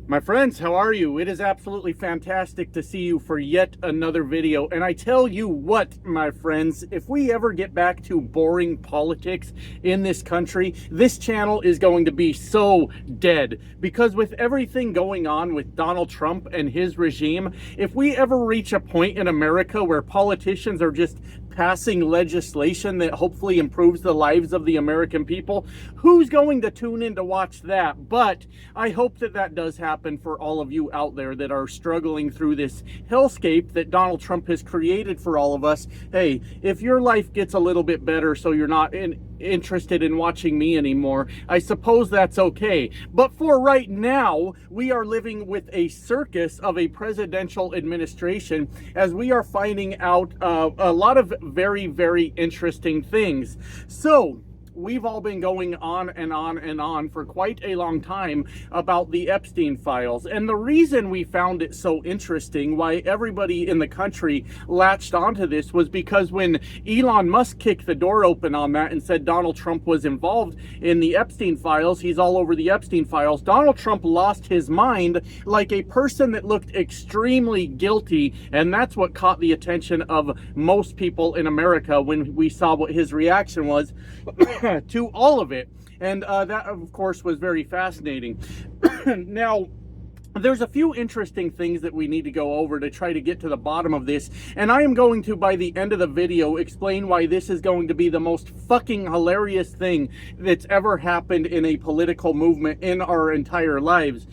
My friends, how are you? It is absolutely fantastic to see you for yet another video. And I tell you what, my friends, if we ever get back to boring politics in this country, this channel is going to be so dead. Because with everything going on with Donald Trump and his regime, if we ever reach a point in America where politicians are just passing legislation that hopefully improves the lives of the American people, who's going to tune in to watch that? But I hope that that does happen for all of you out there that are struggling through this hellscape that Donald Trump has created for all of us. Hey, if your life gets a little bit better so you're not interested in watching me anymore, I suppose that's okay. But for right now, we are living with a circus of a presidential administration as we are finding out a lot of very, very interesting things. So we've all been going on and on and on for quite a long time about the Epstein files. And the reason we found it so interesting, why everybody in the country latched onto this, was because when Elon Musk kicked the door open on that and said Donald Trump was involved in the Epstein files, he's all over the Epstein files, Donald Trump lost his mind like a person that looked extremely guilty. And that's what caught the attention of most people in America when we saw what his reaction was to all of it. And that, of course, was very fascinating. Now, there's a few interesting things that we need to go over to try to get to the bottom of this, and I am going to, by the end of the video, explain why this is going to be the most fucking hilarious thing that's ever happened in a political movement in our entire lives.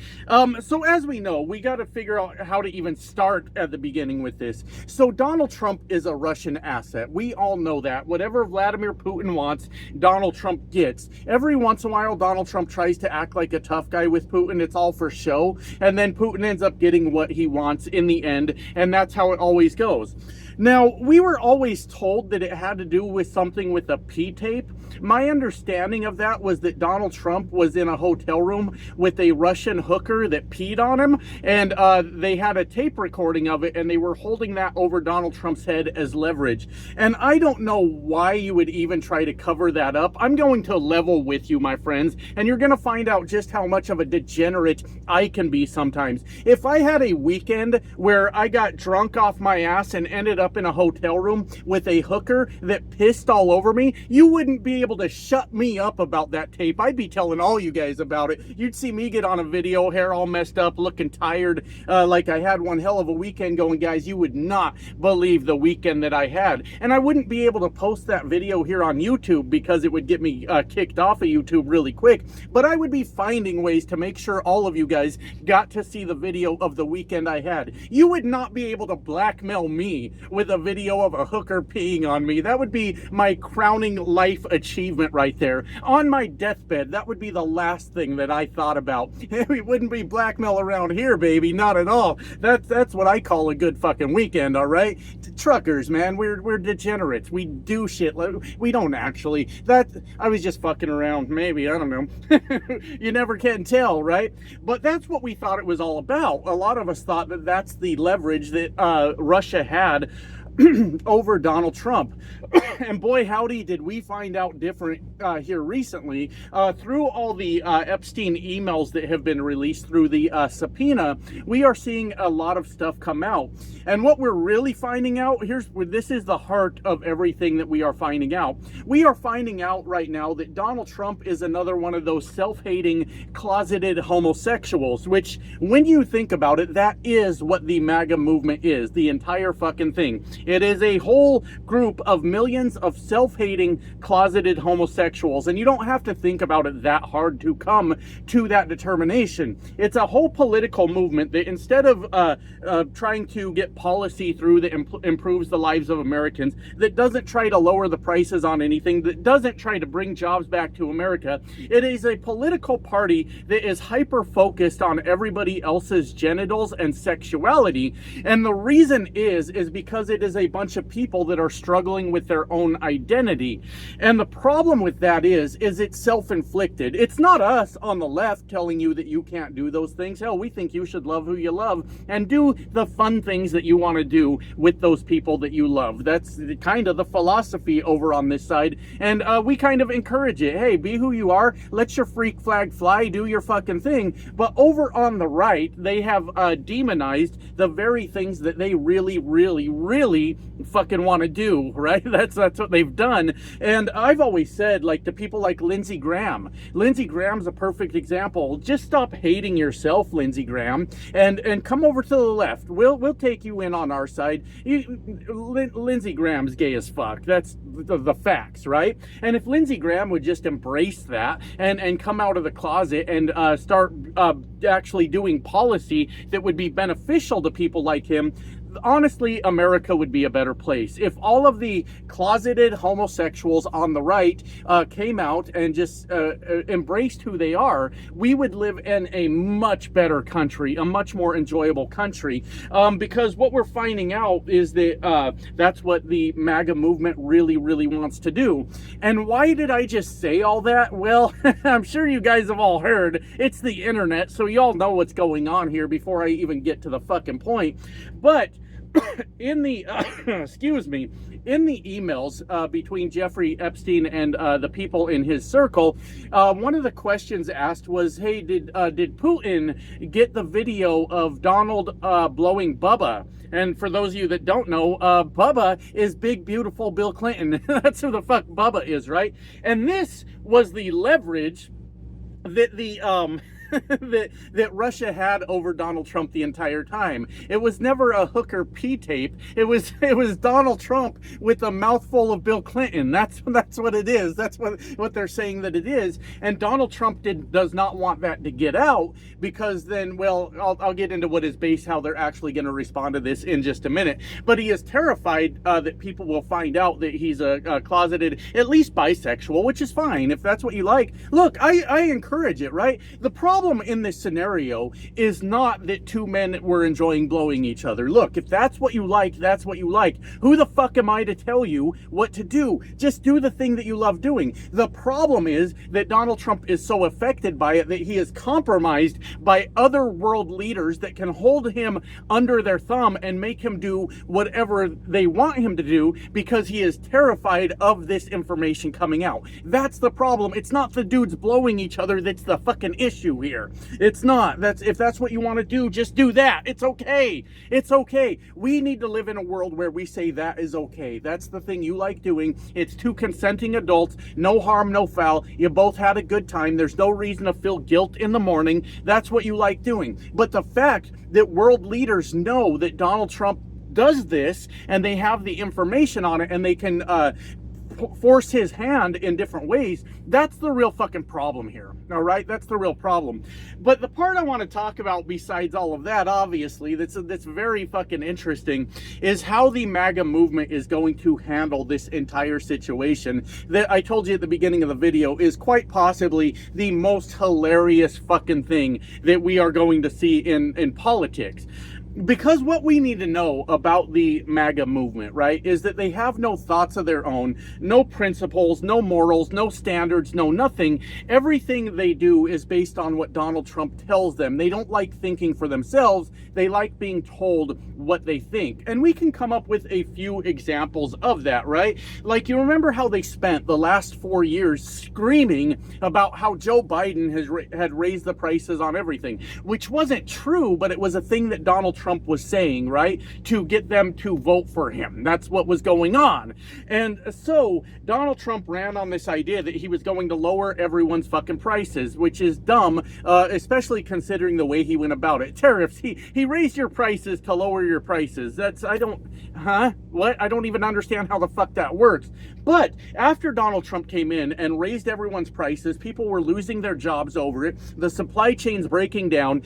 So as we know, we got to figure out how to even start at the beginning with this. So Donald Trump is a Russian asset. We all know that. Whatever Vladimir Putin wants, Donald Trump gets. Every once in a while, Donald Trump tries to act like a tough guy with Putin. It's all for show. And then Putin ends up getting what he wants in the end, and that's how it always goes. Now, we were always told that it had to do with something with a P-tape. My understanding of that was that Donald Trump was in a hotel room with a Russian hooker that peed on him, and they had a tape recording of it, and they were holding that over Donald Trump's head as leverage. And I don't know why you would even try to cover that up. I'm going to level with you, my friends, and you're going to find out just how much of a degenerate I can be sometimes. If I had a weekend where I got drunk off my ass and ended up in a hotel room with a hooker that pissed all over me, you wouldn't be able to shut me up about that tape. I'd be telling all you guys about it. You'd see me get on a video, hair all messed up, looking tired, like I had one hell of a weekend going. Guys, you would not believe the weekend that I had. And I wouldn't be able to post that video here on YouTube because it would get me kicked off of YouTube really quick. But I would be finding ways to make sure all of you guys got to see the video of the weekend I had. You would not be able to blackmail me with a video of a hooker peeing on me. That would be my crowning life achievement right there. On my deathbed, that would be the last thing that I thought about. It wouldn't be blackmail around here, baby. Not at all. That's what I call a good fucking weekend, all right? Truckers, man, we're degenerates. We do shit. We don't actually. I was just fucking around. Maybe, I don't know. You never can tell, right? But that's what we thought it was all about. A lot of us thought that that's the leverage that Russia had over Donald Trump. And boy howdy did we find out different here recently through all the Epstein emails that have been released through the subpoena. We are seeing a lot of stuff come out, and what we're really finding out, this is the heart of everything that we are finding out. We are finding out right now that Donald Trump is another one of those self-hating closeted homosexuals, which when you think about it, that is what the MAGA movement is. The entire fucking thing. It is a whole group of millions of self-hating closeted homosexuals, and you don't have to think about it that hard to come to that determination. It's a whole political movement that, instead of trying to get policy through that improves the lives of Americans, that doesn't try to lower the prices on anything, that doesn't try to bring jobs back to America, it is a political party that is hyper-focused on everybody else's genitals and sexuality. And the reason is because it is is a bunch of people that are struggling with their own identity. And the problem with that is it's self-inflicted. It's not us on the left telling you that you can't do those things. Hell, we think you should love who you love and do the fun things that you want to do with those people that you love. That's kind of the philosophy over on this side. And we kind of encourage it. Hey, be who you are. Let your freak flag fly. Do your fucking thing. But over on the right, they have demonized the very things that they really, really, really fucking want to do, right? That's what they've done. And I've always said, like, to people like Lindsey Graham. Lindsey Graham's a perfect example. Just stop hating yourself, Lindsey Graham, and come over to the left. We'll take you in on our side. Lindsey Graham's gay as fuck. That's the facts, right? And if Lindsey Graham would just embrace that and come out of the closet and start actually doing policy that would be beneficial to people like him, honestly, America would be a better place. If all of the closeted homosexuals on the right came out and just embraced who they are, we would live in a much better country, a much more enjoyable country. Because what we're finding out is that that's what the MAGA movement really, really wants to do. And why did I just say all that? Well, I'm sure you guys have all heard. It's the internet, so y'all know what's going on here before I even get to the fucking point. But in the excuse me, in the emails between Jeffrey Epstein and the people in his circle, one of the questions asked was, hey, did Putin get the video of Donald blowing Bubba? And for those of you that don't know, Bubba is big, beautiful Bill Clinton. That's who the fuck Bubba is, right? And this was the leverage that the that Russia had over Donald Trump the entire time. It was never a hooker P-tape. It was Donald Trump with a mouthful of Bill Clinton. That's what it is. That's what they're saying that it is. And Donald Trump does not want that to get out, because then, well, I'll get into what is based, how they're actually going to respond to this in just a minute. But he is terrified that people will find out that he's a closeted, at least bisexual, which is fine if that's what you like. Look, I encourage it, right? The problem in this scenario is not that two men were enjoying blowing each other. Look, if that's what you like, that's what you like. Who the fuck am I to tell you what to do? Just do the thing that you love doing. The problem is that Donald Trump is so affected by it that he is compromised by other world leaders that can hold him under their thumb and make him do whatever they want him to do, because he is terrified of this information coming out. That's the problem. It's not the dudes blowing each other that's the fucking issue here. It's not. If that's what you want to do, just do that. It's okay. It's okay. We need to live in a world where we say that is okay. That's the thing you like doing. It's two consenting adults. No harm, no foul. You both had a good time. There's no reason to feel guilt in the morning. That's what you like doing. But the fact that world leaders know that Donald Trump does this, and they have the information on it, and they can force his hand in different ways, that's the real fucking problem here. All right, that's the real problem. But the part I want to talk about, besides all of that, obviously, that's very fucking interesting, is how the MAGA movement is going to handle this entire situation that I told you at the beginning of the video is quite possibly the most hilarious fucking thing that we are going to see in politics. Because what we need to know about the MAGA movement, right, is that they have no thoughts of their own, no principles, no morals, no standards, no nothing. Everything they do is based on what Donald Trump tells them. They don't like thinking for themselves. They like being told what they think. And we can come up with a few examples of that, right? Like, you remember how they spent the last 4 years screaming about how Joe Biden had raised the prices on everything, which wasn't true, but it was a thing that Donald Trump was saying, right, to get them to vote for him. That's what was going on. And so Donald Trump ran on this idea that he was going to lower everyone's fucking prices, which is dumb, especially considering the way he went about it. Tariffs, he raised your prices to lower your prices. I don't even understand how the fuck that works. But after Donald Trump came in and raised everyone's prices, people were losing their jobs over it. The supply chain's breaking down.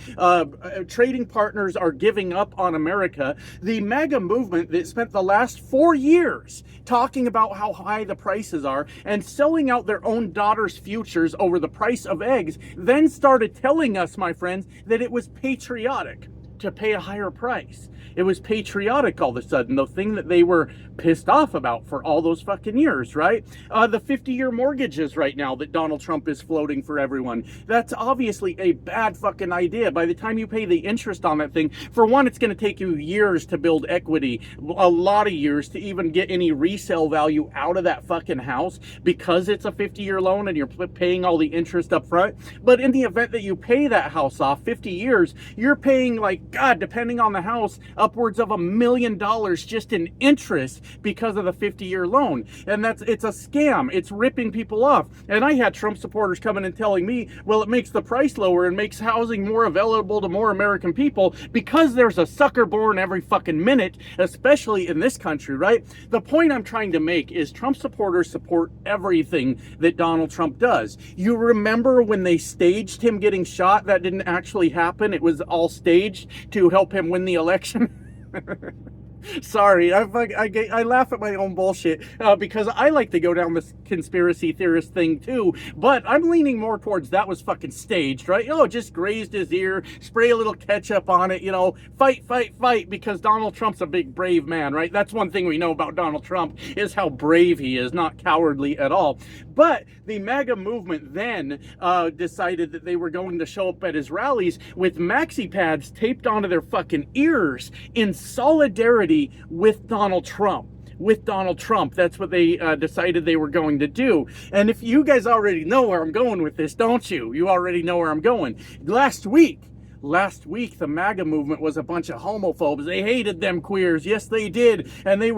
Trading partners are giving up on America. The MAGA movement that spent the last 4 years talking about how high the prices are and selling out their own daughters' futures over the price of eggs, then started telling us, my friends, that it was patriotic to pay a higher price. It was patriotic all of a sudden, the thing that they were pissed off about for all those fucking years, right? The 50-year mortgages right now that Donald Trump is floating for everyone. That's obviously a bad fucking idea. By the time you pay the interest on that thing, for one, it's going to take you years to build equity, a lot of years to even get any resale value out of that fucking house because it's a 50-year loan and you're paying all the interest up front. But in the event that you pay that house off 50 years, you're paying, like, God, depending on the house, upwards of $1 million just in interest because of the 50-year loan. And it's a scam. It's ripping people off. And I had Trump supporters coming and telling me, well, it makes the price lower and makes housing more available to more American people because there's a sucker born every fucking minute, especially in this country, right? The point I'm trying to make is Trump supporters support everything that Donald Trump does. You remember when they staged him getting shot? That didn't actually happen. It was all staged to help him win the election. Sorry, I laugh at my own bullshit because I like to go down this conspiracy theorist thing too, but I'm leaning more towards that was fucking staged, right? Oh, just grazed his ear, spray a little ketchup on it, you know, fight, because Donald Trump's a big, brave man, right? That's one thing we know about Donald Trump is how brave he is, not cowardly at all. But the MAGA movement then decided that they were going to show up at his rallies with maxi pads taped onto their fucking ears in solidarity with Donald Trump. That's what they decided they were going to do. And if you guys already know where I'm going with this, don't you? You already know where I'm going. Last week, the MAGA movement was a bunch of homophobes. They hated them queers. Yes, they did. And they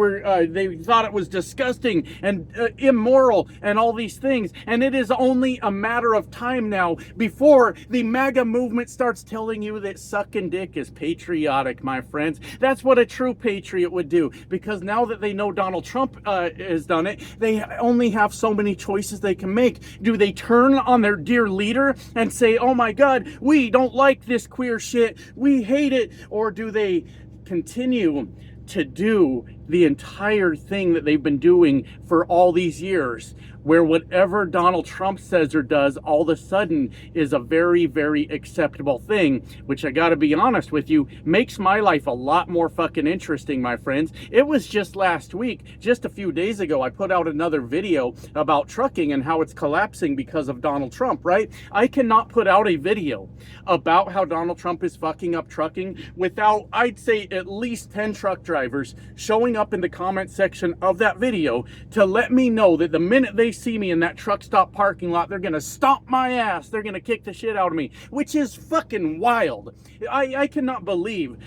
thought it was disgusting and immoral and all these things. And it is only a matter of time now before the MAGA movement starts telling you that sucking dick is patriotic, my friends. That's what a true patriot would do. Because now that they know Donald Trump has done it, they only have so many choices they can make. Do they turn on their dear leader and say, oh my God, we don't like this queer shit, we hate it? Or do they continue to do the entire thing that they've been doing for all these years, where whatever Donald Trump says or does all of a sudden is a very, very acceptable thing, which I gotta be honest with you, makes my life a lot more fucking interesting, my friends. It was just last week, just a few days ago, I put out another video about trucking and how it's collapsing because of Donald Trump, right? I cannot put out a video about how Donald Trump is fucking up trucking without, I'd say, at least 10 truck drivers showing up in the comment section of that video to let me know that the minute they see me in that truck stop parking lot, they're gonna stomp my ass, they're gonna kick the shit out of me, which is fucking wild. I cannot believe,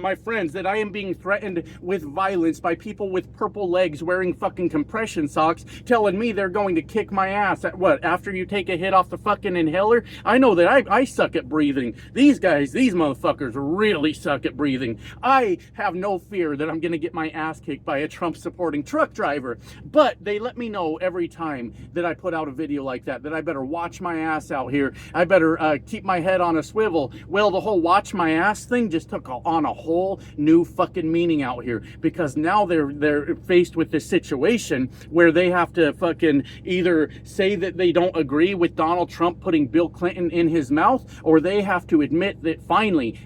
my friends, that I am being threatened with violence by people with purple legs wearing fucking compression socks telling me they're going to kick my ass at what, after you take a hit off the fucking inhaler? I know that I suck at breathing. These guys, these motherfuckers really suck at breathing. I have no fear that I'm gonna get my ass kicked by a Trump supporting truck driver, but they let me know every time that I put out a video like that I better watch my ass out here. I better keep my head on a swivel. Well, the whole watch my ass thing just took on a whole new fucking meaning out here, because now they're faced with this situation where they have to fucking either say that they don't agree with Donald Trump putting Bill Clinton in his mouth, or they have to admit that finally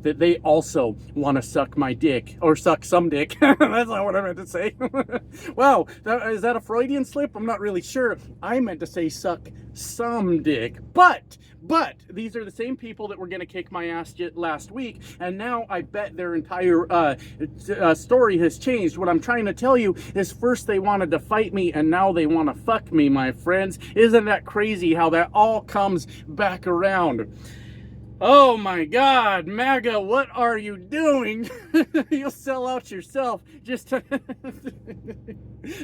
that they also want to suck my dick, or suck some dick. That's not what I meant to say. Wow, is that a Freudian slip? I'm not really sure. I meant to say suck some dick. But these are the same people that were going to kick my ass last week, and now I bet their entire story has changed. What I'm trying to tell you is, first they wanted to fight me, and now they want to fuck me, my friends. Isn't that crazy how that all comes back around? Oh my God, MAGA, what are you doing? You'll sell out yourself just to...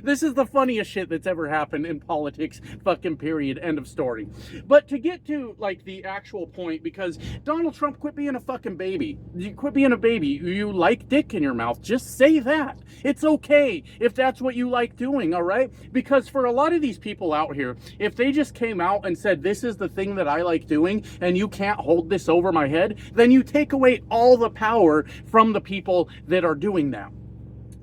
This is the funniest shit that's ever happened in politics, fucking period, end of story. But to get to, like, the actual point, because Donald Trump, quit being a fucking baby. You quit being a baby. You like dick in your mouth. Just say that. It's okay if that's what you like doing, all right? Because for a lot of these people out here, if they just came out and said, this is the thing that I like doing, and you can't hold this over my head, then you take away all the power from the people that are doing that.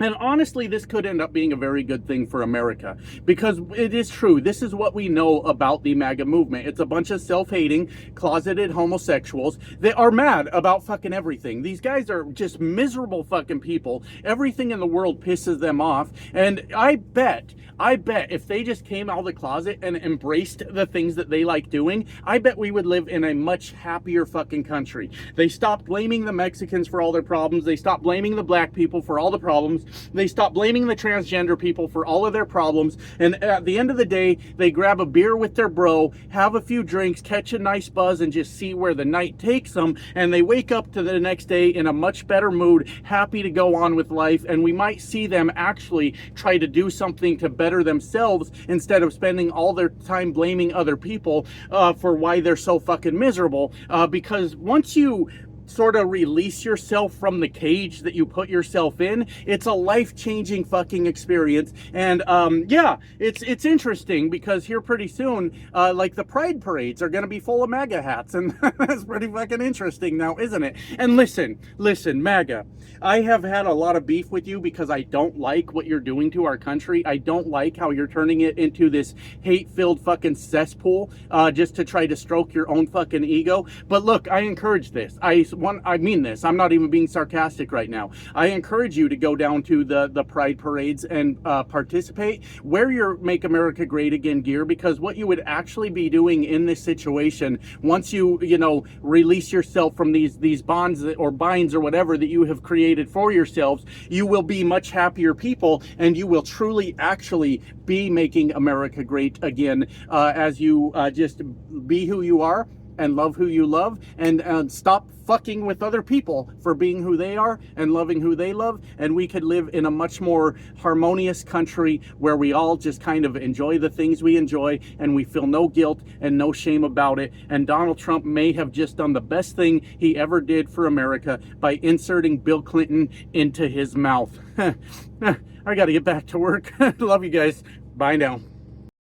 And honestly, this could end up being a very good thing for America, because it is true. This is what we know about the MAGA movement. It's a bunch of self-hating, closeted homosexuals. They are mad about fucking everything. These guys are just miserable fucking people. Everything in the world pisses them off. And I bet if they just came out of the closet and embraced the things that they like doing, I bet we would live in a much happier fucking country. They stopped blaming the Mexicans for all their problems. They stopped blaming the black people for all the problems. They stop blaming the transgender people for all of their problems. And at the end of the day, they grab a beer with their bro, have a few drinks, catch a nice buzz, and just see where the night takes them. And they wake up to the next day in a much better mood, happy to go on with life. And we might see them actually try to do something to better themselves instead of spending all their time blaming other people for why they're so fucking miserable. Because once you sort of release yourself from the cage that you put yourself in, it's a life-changing fucking experience. And yeah, it's interesting, because here pretty soon, like, the pride parades are gonna be full of MAGA hats, and that's pretty fucking interesting now, isn't it? And listen, MAGA, I have had a lot of beef with you because I don't like what you're doing to our country. I don't like how you're turning it into this hate-filled fucking cesspool just to try to stroke your own fucking ego. But look, I encourage this. I mean this. I'm not even being sarcastic right now. I encourage you to go down to the pride parades and participate. Wear your Make America Great Again gear, because what you would actually be doing in this situation, once you release yourself from these bonds or binds or whatever that you have created for yourselves, you will be much happier people, and you will truly actually be making America great again, as you just be who you are and love who you love, and stop fucking with other people for being who they are and loving who they love. And we could live in a much more harmonious country where we all just kind of enjoy the things we enjoy, and we feel no guilt and no shame about it. And Donald Trump may have just done the best thing he ever did for America by inserting Bill Clinton into his mouth. I gotta get back to work. Love you guys. Bye now.